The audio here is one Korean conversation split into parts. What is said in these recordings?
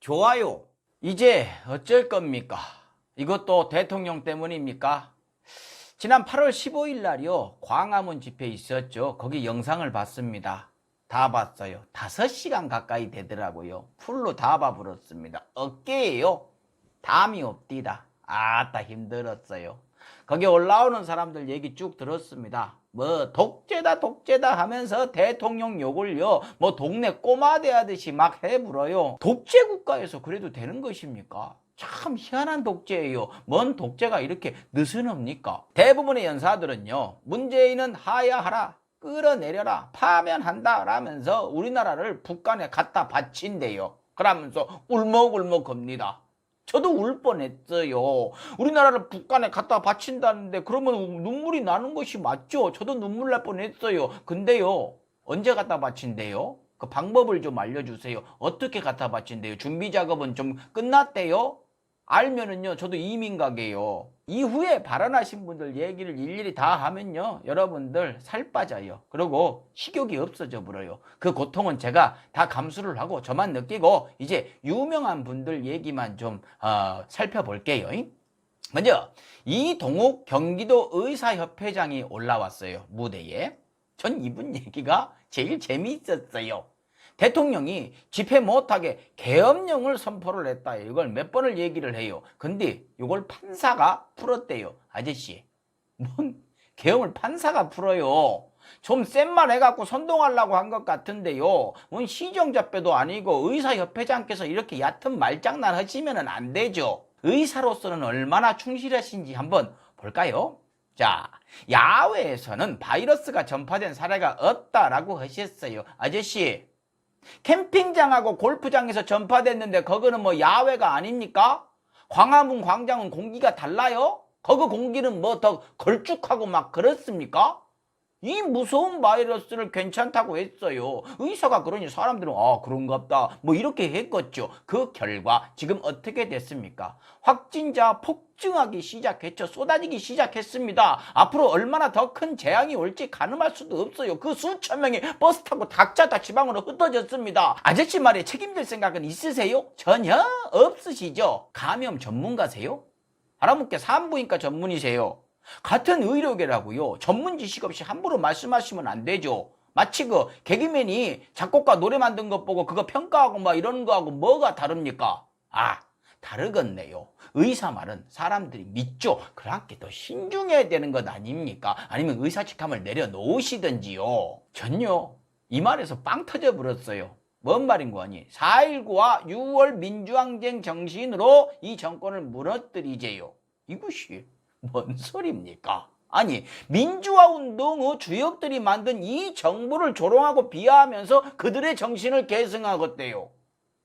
좋아요. 이제 어쩔 겁니까? 이것도 대통령 때문입니까? 지난 8월 15일 날이요. 광화문 집회 있었죠. 거기 영상을 봤습니다. 다 봤어요. 5시간 가까이 되더라고요. 풀로 다 봐버렸습니다. 어깨에요. 담이 없디다. 아따 힘들었어요. 거기 올라오는 사람들 얘기 쭉 들었습니다. 뭐 독재다 하면서 대통령 욕을요 뭐 동네 꼬마 대하듯이 막 해불어요. 독재 국가에서 그래도 되는 것입니까? 참 희한한 독재예요. 뭔 독재가 이렇게 느슨합니까? 대부분의 연사들은요 문재인은 하야하라, 끌어내려라, 파면한다 라면서 우리나라를 북한에 갖다 바친대요. 그러면서 울먹울먹 겁니다. 저도 울 뻔했어요. 우리나라를 북한에 갖다 바친다는데 그러면 눈물이 나는 것이 맞죠? 저도 눈물 날 뻔했어요. 근데요, 언제 갖다 바친대요? 그 방법을 좀 알려주세요. 어떻게 갖다 바친대요? 준비 작업은 좀 끝났대요? 알면은요, 저도 이민 가게요. 이후에 발언하신 분들 얘기를 일일이 다 하면요, 여러분들 살 빠져요. 그리고 식욕이 없어져 버려요. 그 고통은 제가 다 감수를 하고 저만 느끼고 이제 유명한 분들 얘기만 좀 살펴볼게요. 먼저 이동욱 경기도 의사협회장이 올라왔어요. 무대에. 전 이분 얘기가 제일 재미있었어요. 대통령이 집회 못하게 계엄령을 선포를 했다. 이걸 몇 번을 얘기를 해요. 근데 이걸 판사가 풀었대요. 아저씨, 뭔 계엄을 판사가 풀어요. 좀 센 말 해갖고 선동하려고 한 것 같은데요. 뭔 시정잡배도 아니고 의사협회장께서 이렇게 얕은 말장난 하시면 안 되죠. 의사로서는 얼마나 충실하신지 한번 볼까요? 자, 야외에서는 바이러스가 전파된 사례가 없다라고 하셨어요. 아저씨, 캠핑장하고 골프장에서 전파됐는데 그거는 뭐 야외가 아닙니까? 광화문 광장은 공기가 달라요? 거기 공기는 뭐 더 걸쭉하고 막 그렇습니까? 이 무서운 바이러스를 괜찮다고 했어요. 의사가 그러니 사람들은 그런갑다 뭐 이렇게 했겠죠. 그 결과 지금 어떻게 됐습니까? 확진자 폭증하기 시작했죠. 쏟아지기 시작했습니다. 앞으로 얼마나 더 큰 재앙이 올지 가늠할 수도 없어요. 그 수천 명이 버스 타고 각자 다 지방으로 흩어졌습니다. 아저씨 말에 책임질 생각은 있으세요? 전혀 없으시죠? 감염 전문가세요? 알아먹게 산부인과 전문이세요. 같은 의료계라고요. 전문 지식 없이 함부로 말씀하시면 안 되죠. 마치 그 개그맨이 작곡가 노래 만든 것 보고 그거 평가하고 막 이러는 거하고 뭐가 다릅니까? 다르겠네요. 의사 말은 사람들이 믿죠. 그렇게 더 신중해야 되는 것 아닙니까? 아니면 의사직함을 내려놓으시든지요. 전요, 이 말에서 빵 터져버렸어요. 뭔 말인 거니? 4.19와 6월 민주항쟁 정신으로 이 정권을 무너뜨리재요. 이것이 뭔 소리입니까? 아니, 민주화 운동의 주역들이 만든 이 정부를 조롱하고 비하하면서 그들의 정신을 계승하겠대요.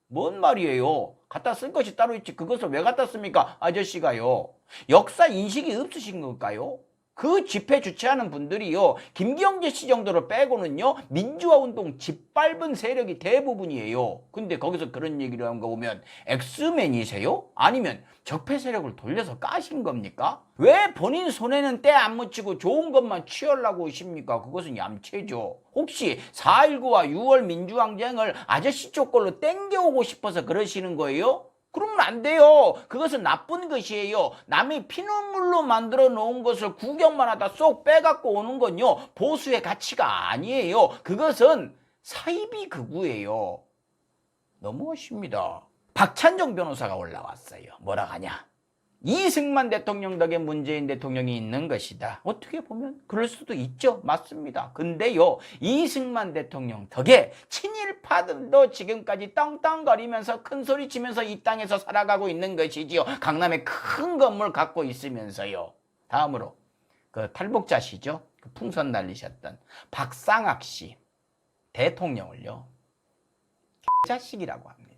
뭔 말이에요? 갖다 쓸 것이 따로 있지 그것을 왜 갖다 씁니까? 아저씨가요. 역사 인식이 없으신 걸까요? 그 집회 주최하는 분들이요, 김경재 씨 정도로 빼고는요 민주화 운동 짓밟은 세력이 대부분이에요. 근데 거기서 그런 얘기를 한 거 보면 엑스맨이세요? 아니면 적폐 세력을 돌려서 까신 겁니까? 왜 본인 손에는 때 안 묻히고 좋은 것만 취하려고 하십니까? 그것은 얌체죠. 혹시 4.19와 6월 민주항쟁을 아저씨 쪽 걸로 땡겨오고 싶어서 그러시는 거예요? 그러면 안 돼요. 그것은 나쁜 것이에요. 남이 피눈물로 만들어 놓은 것을 구경만 하다 쏙 빼갖고 오는 건요 보수의 가치가 아니에요. 그것은 사이비 극우예요. 너무하십니다. 박찬정 변호사가 올라왔어요. 뭐라 하냐? 이승만 대통령 덕에 문재인 대통령이 있는 것이다. 어떻게 보면 그럴 수도 있죠. 맞습니다. 근데요, 이승만 대통령 덕에 친일파들도 지금까지 떵떵거리면서 큰소리 치면서 이 땅에서 살아가고 있는 것이지요. 강남에 큰 건물 갖고 있으면서요. 다음으로 그 탈북자시죠. 그 풍선 날리셨던 박상학 씨 대통령을요 자식이라고 합니다.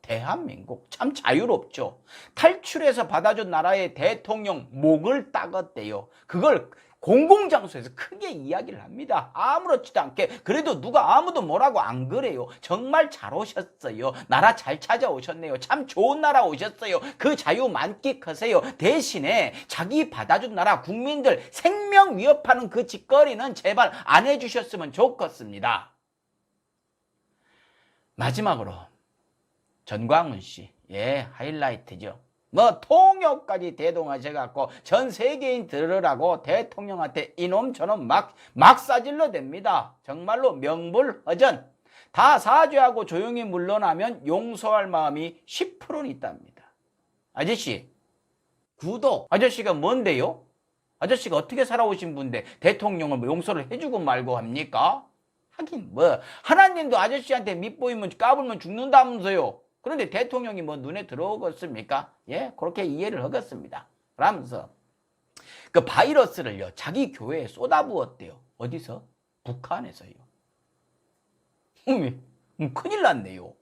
대한민국 참 자유롭죠. 탈출해서 받아준 나라의 대통령 목을 따갔대요. 그걸 공공장소에서 크게 이야기를 합니다. 아무렇지도 않게. 그래도 누가 아무도 뭐라고 안 그래요. 정말 잘 오셨어요. 나라 잘 찾아오셨네요. 참 좋은 나라 오셨어요. 그 자유 만끽하세요. 대신에 자기 받아준 나라 국민들 생명 위협하는 그 짓거리는 제발 안 해주셨으면 좋겠습니다. 마지막으로 전광훈 씨, 예, 하이라이트죠. 뭐 통역까지 대동하셔갖고 전 세계인 들으라고 대통령한테 이놈 저놈 막 싸질러 댑니다. 정말로 명불허전. 다 사죄하고 조용히 물러나면 용서할 마음이 10%는 있답니다. 아저씨, 구독. 아저씨가 뭔데요? 아저씨가 어떻게 살아오신 분인데 대통령을 뭐 용서를 해주고 말고 합니까? 하긴 뭐 하나님도 아저씨한테 밑보이면 까불면 죽는다면서요. 그런데 대통령이 뭐 눈에 들어오겠습니까? 예, 그렇게 이해를 하겠습니다. 그러면서 그 바이러스를요 자기 교회에 쏟아부었대요. 어디서? 북한에서요. 큰일 났네요.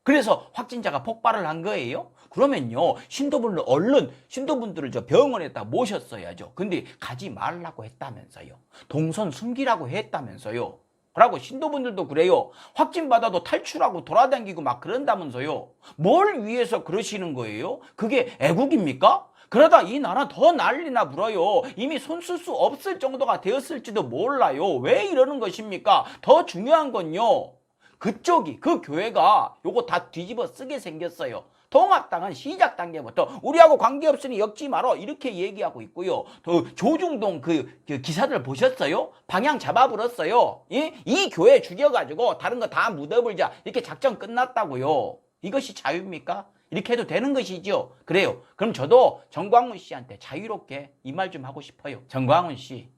그래서 확진자가 폭발을 한 거예요. 그러면요 신도분들을 저 병원에다 모셨어야죠. 근데 가지 말라고 했다면서요. 동선 숨기라고 했다면서요. 그러고 신도분들도 그래요. 확진받아도 탈출하고 돌아다니고 막 그런다면서요. 뭘 위해서 그러시는 거예요? 그게 애국입니까? 그러다 이 나라 더 난리나 불어요. 이미 손 쓸 수 없을 정도가 되었을지도 몰라요. 왜 이러는 것입니까? 더 중요한 건요. 그쪽이 그 교회가 요거 다 뒤집어 쓰게 생겼어요. 통합당은 시작 단계부터 우리하고 관계없으니 엮지 말어 이렇게 얘기하고 있고요. 또 조중동 그 기사들 보셨어요? 방향 잡아버렸어요. 이 교회 죽여가지고 다른 거 다 묻어버리자 이렇게 작전 끝났다고요. 이것이 자유입니까? 이렇게 해도 되는 것이죠. 그래요. 그럼 저도 전광훈 씨한테 자유롭게 이 말 좀 하고 싶어요. 전광훈 씨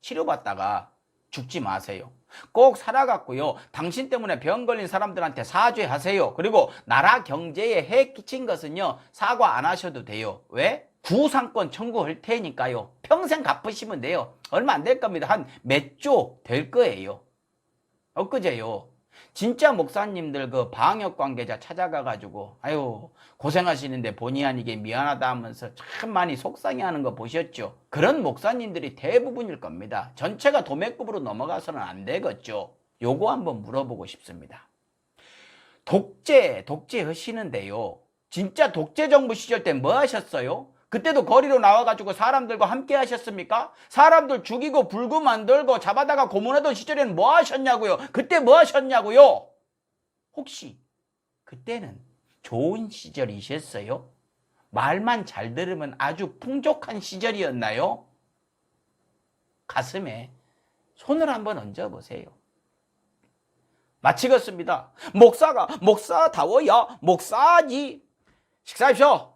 치료받다가 죽지 마세요. 꼭 살아갔고요. 당신 때문에 병 걸린 사람들한테 사죄하세요. 그리고 나라 경제에 해 끼친 것은요. 사과 안 하셔도 돼요. 왜? 구상권 청구할 테니까요. 평생 갚으시면 돼요. 얼마 안 될 겁니다. 한 몇 조 될 거예요. 엊그제요. 진짜 목사님들 그 방역 관계자 찾아가가지고 아유 고생하시는데 본의 아니게 미안하다 하면서 참 많이 속상해하는 거 보셨죠? 그런 목사님들이 대부분일 겁니다. 전체가 도매급으로 넘어가서는 안 되겠죠. 요거 한번 물어보고 싶습니다. 독재 하시는데요. 진짜 독재 정부 시절 때 뭐 하셨어요? 그때도 거리로 나와가지고 사람들과 함께 하셨습니까? 사람들 죽이고 불구 만들고 잡아다가 고문하던 시절에는 뭐 하셨냐고요? 그때 뭐 하셨냐고요? 혹시 그때는 좋은 시절이셨어요? 말만 잘 들으면 아주 풍족한 시절이었나요? 가슴에 손을 한번 얹어보세요. 마치겠습니다. 목사다워야 목사지. 식사하십시오.